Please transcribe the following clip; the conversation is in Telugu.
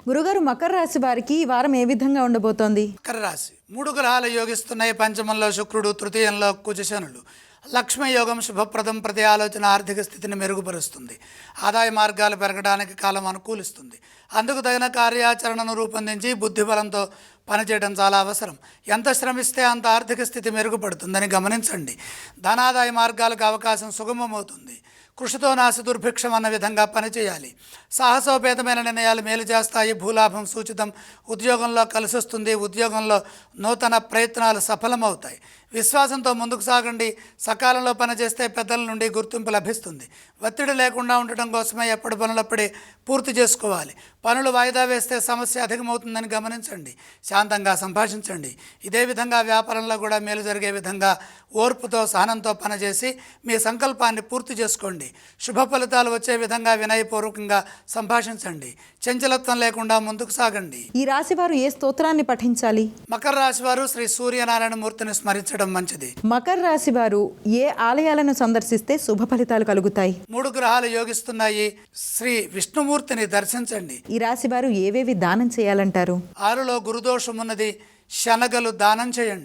గురుగారు, మకర రాశి వారికి ఈ వారం ఏ విధంగా ఉండబోతోంది? మకర రాశి 3 గ్రహాలు యోగిస్తున్నాయి. పంచమంలో శుక్రుడు, తృతీయంలో కుజశనులు. లక్ష్మీ యోగం శుభప్రదం. ప్రతి ఆలోచన ఆర్థిక స్థితిని మెరుగుపరుస్తుంది. ఆదాయ మార్గాలు పెరగడానికి కాలం అనుకూలిస్తుంది. అందుకు తగిన కార్యాచరణను రూపొందించి బుద్ధిబలంతో పనిచేయడం చాలా అవసరం. ఎంత శ్రమిస్తే అంత ఆర్థిక స్థితి మెరుగుపడుతుందని గమనించండి. ధనాదాయ మార్గాలకు అవకాశం సుగమమవుతుంది. కృషితో నాశ దుర్భిక్షం అన్న విధంగా పనిచేయాలి. సాహసోపేతమైన నిర్ణయాలు మేలు చేస్తాయి. భూలాభం సూచితం. ఉద్యోగంలో కలిసొస్తుంది. ఉద్యోగంలో నూతన ప్రయత్నాలు సఫలమవుతాయి. విశ్వాసంతో ముందుకు సాగండి. సకాలంలో పనిచేస్తే పెద్దల నుండి గుర్తింపు లభిస్తుంది. ఒత్తిడి లేకుండా ఉండటం కోసమే ఎప్పటి పనులప్పుడే పూర్తి చేసుకోవాలి. పనులు వాయిదా వేస్తే సమస్య అధికమవుతుందని గమనించండి. శాంతంగా సంభాషించండి. ఇదే విధంగా వ్యాపారంలో కూడా మేలు జరిగే విధంగా ఓర్పుతో సహనంతో పనిచేసి మీ సంకల్పాన్ని పూర్తి చేసుకోండి. శుభ ఫలితాలు వచ్చే విధంగా వినయపూర్వకంగా సంభాషించండి. చంచలత్వం లేకుండా ముందుకు సాగండి. ఈ రాశి వారు ఏ స్తోత్రాన్ని పఠించాలి? మకర రాశి వారు శ్రీ సూర్యనారాయణ మూర్తిని స్మరించడం మంచిది. మకర రాశి వారు ఏ ఆలయాలను సందర్శిస్తే శుభ ఫలితాలు కలుగుతాయి? 3 గ్రహాలు యోగిస్తున్నాయి. శ్రీ విష్ణుమూర్తిని దర్శించండి. ఈ రాశి వారు ఏవేవి దానం చేయాలంటారు? 6లో గురుదోషం ఉన్నది. శనగలు దానం చేయండి.